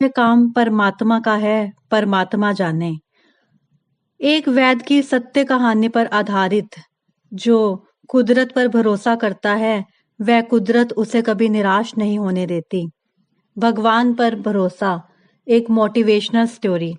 ये काम परमात्मा का है, परमात्मा जाने। एक वैद्य की सत्य कहानी पर आधारित, जो कुदरत पर भरोसा करता है, वह कुदरत उसे कभी निराश नहीं होने देती। भगवान पर भरोसा, एक मोटिवेशनल स्टोरी।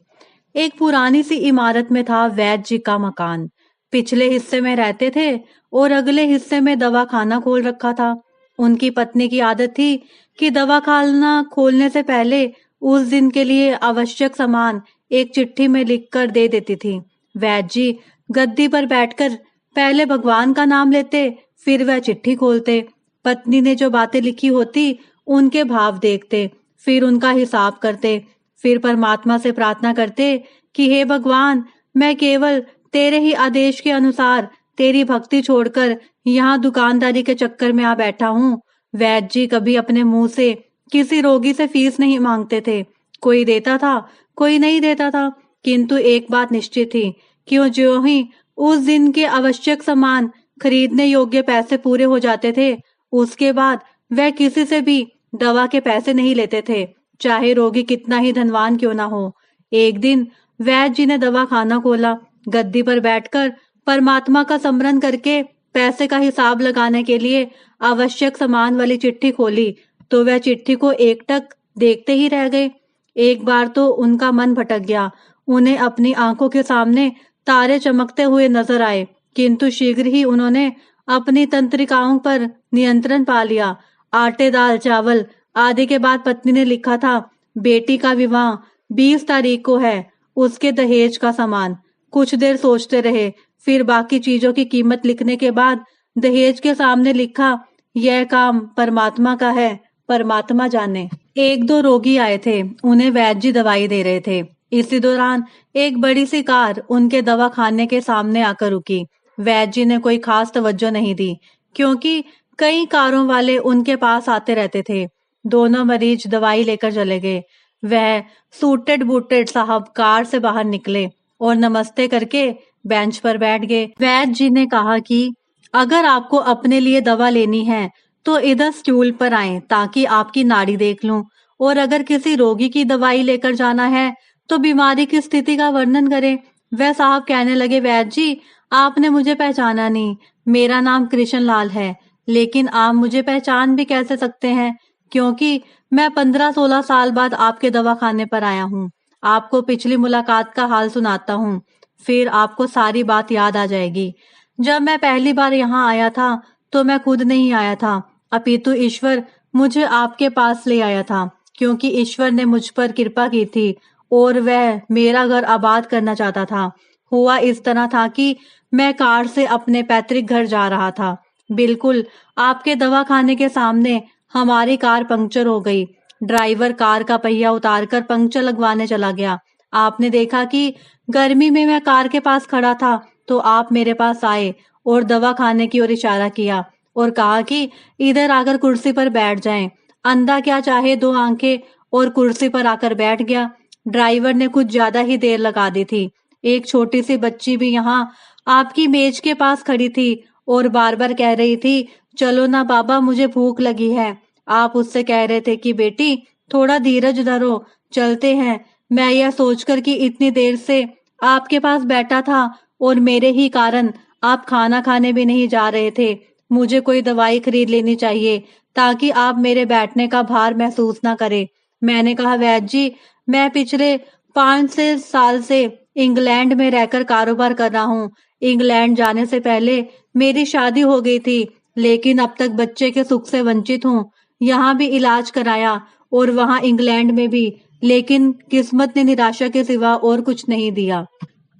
एक पुरानी सी इमारत में था वैद्य जी का मकान। पिछले हिस्से में रहते थे और अगले हिस्से में दवा खाना खोल रखा था। उनकी पत्नी की आदत थी कि दवा खाना खोलने से पहले उस दिन के लिए आवश्यक सामान एक चिट्ठी में लिखकर दे देती थी। वैद्य जी गद्दी पर बैठकर पहले भगवान का नाम लेते, फिर वह चिट्ठी खोलते। पत्नी ने जो बातें लिखी होती उनके भाव देखते, फिर उनका हिसाब करते, फिर परमात्मा से प्रार्थना करते कि हे भगवान, मैं केवल तेरे ही आदेश के अनुसार तेरी भक्ति छोड़कर यहाँ दुकानदारी के चक्कर में आ बैठा हूँ। वैद्य जी कभी अपने मुंह से किसी रोगी से फीस नहीं मांगते थे। कोई देता था, कोई नहीं देता था, किंतु एक बात निश्चित थी कि ज्यों ही उस दिन के आवश्यक सामान खरीदने योग्य पैसे पूरे हो जाते थे, उसके बाद वह किसी से भी दवा के पैसे नहीं लेते थे, चाहे रोगी कितना ही धनवान क्यों ना हो। एक दिन वैद्य जी ने दवा खाना खोला। गद्दी पर बैठकर परमात्मा का स्मरण करके पैसे का हिसाब लगाने के लिए आवश्यक सामान वाली चिट्ठी खोली, तो वह चिट्ठी को एकटक देखते ही रह गए। एक बार तो उनका मन भटक गया। उन्हें अपनी आंखों के सामने तारे चमकते हुए नजर आए, किंतु शीघ्र ही उन्होंने अपनी तंत्रिकाओं पर नियंत्रण पा लिया। आटे, दाल, चावल आदि के बाद पत्नी ने लिखा था, बेटी का विवाह 20 तारीख को है, उसके दहेज का सामान। कुछ देर सोचते रहे, फिर बाकी चीजों की कीमत लिखने के बाद दहेज के सामने लिखा, यह काम परमात्मा का है, परमात्मा जाने। एक दो रोगी आए थे, उन्हें वैद्य जी दवाई दे रहे थे। इसी दौरान एक बड़ी सी कार उनके दवा खाने के सामने आकर रुकी। वैद्य जी ने कोई खास तवज्जो नहीं दी, क्योंकि कई कारों वाले उनके पास आते रहते थे। दोनों मरीज दवाई लेकर चले गए। वह सूटेड बूटेड साहब कार से बाहर निकले और नमस्ते करके बेंच पर बैठ गए। वैद्य जी ने कहा कि अगर आपको अपने लिए दवा लेनी है तो इधर स्टूल पर आएं, ताकि आपकी नाड़ी देख लूं, और अगर किसी रोगी की दवाई लेकर जाना है तो बीमारी की स्थिति का वर्णन करें। वह साहब कहने लगे, वैद्य जी, आपने मुझे पहचाना नहीं। मेरा नाम कृष्ण लाल है, लेकिन आप मुझे पहचान भी कैसे सकते हैं, क्योंकि मैं 15-16 साल बाद आपके दवाखाने पर आया हूँ। आपको पिछली मुलाकात का हाल सुनाता हूँ, फिर आपको सारी बात याद आ जाएगी। जब मैं पहली बार यहाँ आया था तो मैं खुद नहीं आया था, अपितु ईश्वर मुझे आपके पास ले आया था, क्योंकि ईश्वर ने मुझ पर कृपा की थी और वह मेरा घर आबाद करना चाहता था। हुआ इस तरह था कि मैं कार से अपने पैतृक घर जा रहा था। बिल्कुल आपके दवाखाने के सामने हमारी कार पंक्चर हो गई। ड्राइवर कार का पहिया उतारकर पंक्चर लगवाने चला गया। आपने देखा कि गर्मी में मैं कार के पास खड़ा था, तो आप मेरे पास आए और दवा खाने की ओर इशारा किया और कहा कि इधर आकर कुर्सी पर बैठ जाएं। अंधा क्या चाहे, 2 आंखें, और कुर्सी पर आकर बैठ गया। ड्राइवर ने कुछ ज्यादा ही देर लगा दी थी। एक छोटी सी बच्ची भी यहाँ आपकी मेज के पास खड़ी थी और बार बार कह रही थी, चलो ना बाबा, मुझे भूख लगी है। आप उससे कह रहे थे कि बेटी, थोड़ा धीरज धरो, चलते हैं। मैं यह सोचकर कि इतनी देर से आपके पास बैठा था और मेरे ही कारण आप खाना खाने भी नहीं जा रहे थे, मुझे कोई दवाई खरीद लेनी चाहिए, ताकि आप मेरे बैठने का भार महसूस ना करें। मैंने कहा, वैद्य जी, मैं पिछले 5 साल से इंग्लैंड में रहकर कारोबार कर रहा हूँ। इंग्लैंड जाने से पहले मेरी शादी हो गई थी, लेकिन अब तक बच्चे के सुख से वंचित हूँ। यहाँ भी इलाज कराया और वहाँ इंग्लैंड में भी, लेकिन किस्मत ने निराशा के सिवा और कुछ नहीं दिया।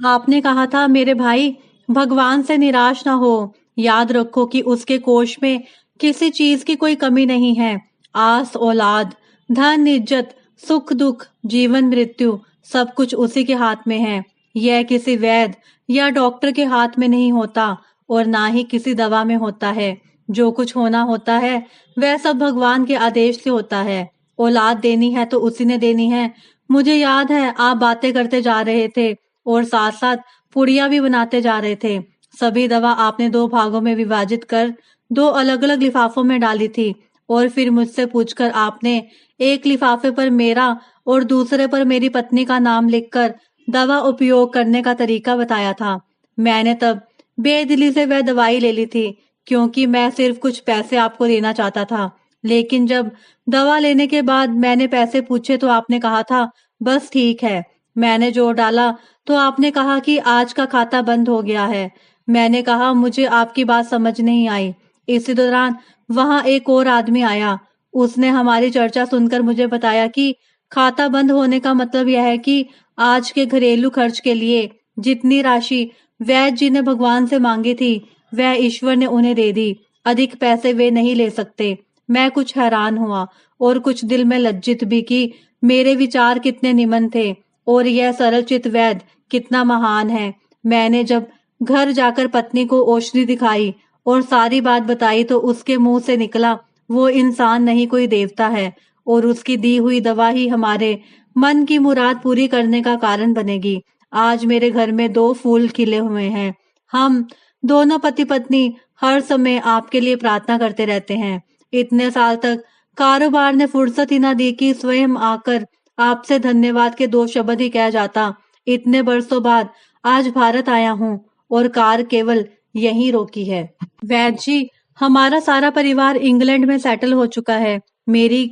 आपने कहा था मेरे भाई, भगवान से निराश ना हो। याद रखो कि उसके कोष में किसी चीज की कोई कमी नहीं है। आस औलाद, धन इज्जत, सुख दुख, जीवन मृत्यु, सब कुछ उसी के हाथ में है। यह किसी वैद्य या डॉक्टर के हाथ में नहीं होता और ना ही किसी दवा में होता है। जो कुछ होना होता है वह सब भगवान के आदेश से होता है। औलाद देनी है तो उसी ने देनी है। मुझे याद है आप बातें करते जा रहे थे और साथ साथ पुड़िया भी बनाते जा रहे थे। सभी दवा आपने 2 भागों में विभाजित कर 2 अलग अलग लिफाफों में डाली थी और फिर मुझसे पूछकर आपने एक लिफाफे पर मेरा और दूसरे पर मेरी पत्नी का नाम लिखकर दवा उपयोग करने का तरीका बताया था। मैंने तब बेदिली से वह दवाई ले ली थी, क्योंकि मैं सिर्फ कुछ पैसे आपको देना चाहता था। लेकिन जब दवा लेने के बाद मैंने पैसे पूछे तो आपने कहा था, बस ठीक है। मैंने जोर डाला तो आपने कहा कि आज का खाता बंद हो गया है। मैंने कहा, मुझे आपकी बात समझ नहीं आई। इसी दौरान वहां एक और आदमी आया। उसने हमारी चर्चा सुनकर मुझे बताया कि खाता बंद होने का मतलब यह है कि आज के घरेलू खर्च के लिए जितनी राशि वैद्य जी ने भगवान से मांगी थी, वह ईश्वर ने उन्हें दे दी। अधिक पैसे वे नहीं ले सकते। मैं कुछ हैरान हुआ और कुछ दिल में लज्जित भी कि मेरे विचार कितने निमन थे और यह सरल चित वैद्य कितना महान है। मैंने जब घर जाकर पत्नी को औषधि दिखाई और सारी बात बताई तो उसके मुंह से निकला, वो इंसान नहीं कोई देवता है और उसकी दी हुई दवा ही हमारे मन की मुराद पूरी करने का कारण बनेगी। आज मेरे घर में 2 फूल खिले हुए हैं। हम दोनों पति पत्नी हर समय आपके लिए प्रार्थना करते रहते हैं। इतने साल तक कारोबार ने फुर्सत ही ना दी कि स्वयं आकर आपसे धन्यवाद के 2 शब्द ही कह जाता। इतने बरसों बाद आज भारत आया हूँ और कार केवल यहीं रोकी है। वैद्य जी, हमारा सारा परिवार इंग्लैंड में सेटल हो चुका है। मेरी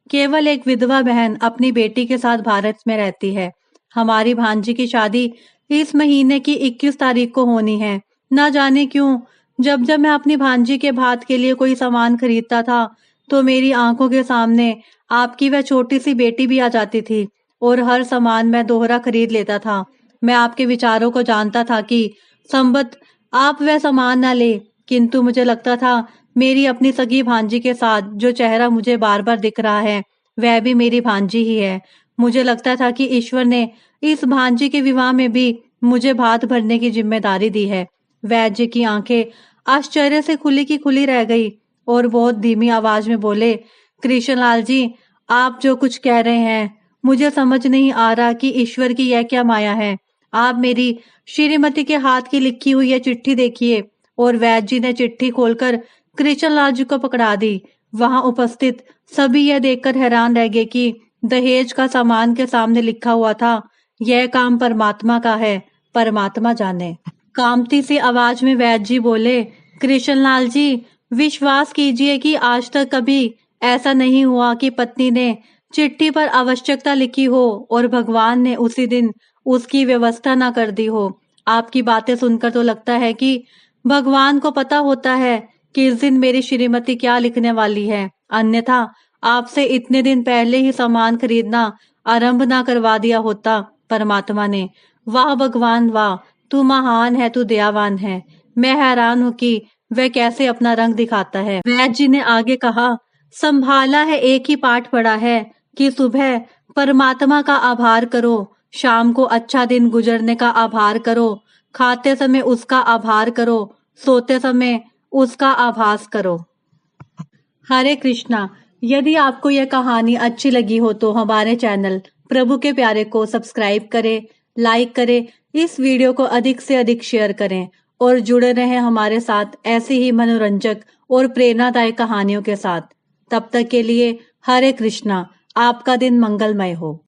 केवल एक विधवा बहन अपनी बेटी के साथ भारत में रहती है। हमारी भांजी की शादी इस महीने की 21 तारीख को होनी है। ना जाने क्यों, जब जब मैं अपनी भांजी के भात के लिए कोई सामान खरीदता था, तो मेरी आंखों के सामने आपकी वह छोटी सी बेटी भी आ जाती थी और हर सामान मैं दोहरा खरीद लेता था। मैं आपके विचारों को जानता था कि संबत आप वह सामान ना ले, किंतु मुझे लगता था मेरी अपनी सगी भांजी के साथ जो चेहरा मुझे बार बार दिख रहा है, वह भी मेरी भांजी ही है। मुझे लगता था कि ईश्वर ने इस भांजी के विवाह में भी मुझे भात भरने की जिम्मेदारी दी है। वैद्य जी की आंखें आश्चर्य से खुली की खुली रह गई और बहुत धीमी आवाज में बोले, कृष्णलाल जी, आप जो कुछ कह रहे हैं, मुझे समझ नहीं आ रहा कि ईश्वर की यह क्या माया है। आप मेरी श्रीमती के हाथ की लिखी हुई यह चिट्ठी देखिए। और वैद्य जी ने चिट्ठी खोलकर कृष्णलाल जी को पकड़ा दी। वहां उपस्थित सभी यह देखकर हैरान रह गए कि दहेज का सामान के सामने लिखा हुआ था, यह काम परमात्मा का है, परमात्मा जाने। कामती सी आवाज में वैद्य जी बोले, कृष्णलाल जी, विश्वास कीजिए कि आज तक कभी ऐसा नहीं हुआ कि पत्नी ने चिट्ठी पर आवश्यकता लिखी हो और भगवान ने उसी दिन उसकी व्यवस्था ना कर दी हो। आपकी बातें सुनकर तो लगता है कि भगवान को पता होता है कि इस दिन मेरी श्रीमती क्या लिखने वाली है, अन्यथा आपसे इतने दिन पहले ही सामान खरीदना आरंभ ना करवा दिया होता परमात्मा ने। वाह भगवान वाह, तू महान है, तू दयावान है। मैं हैरान हूँ कि वह कैसे अपना रंग दिखाता है। वैद्य जी ने आगे कहा, संभाला है एक ही पाठ पढ़ा है कि सुबह परमात्मा का आभार करो, शाम को अच्छा दिन गुजरने का आभार करो, खाते समय उसका आभार करो, सोते समय उसका आभास करो। हरे कृष्णा। यदि आपको यह कहानी अच्छी लगी हो तो हमारे चैनल प्रभु के प्यारे को सब्सक्राइब करें, लाइक करें, इस वीडियो को अधिक से अधिक शेयर करें और जुड़े रहें हमारे साथ ऐसी ही मनोरंजक और प्रेरणादायक कहानियों के साथ। तब तक के लिए हरे कृष्णा। आपका दिन मंगलमय हो।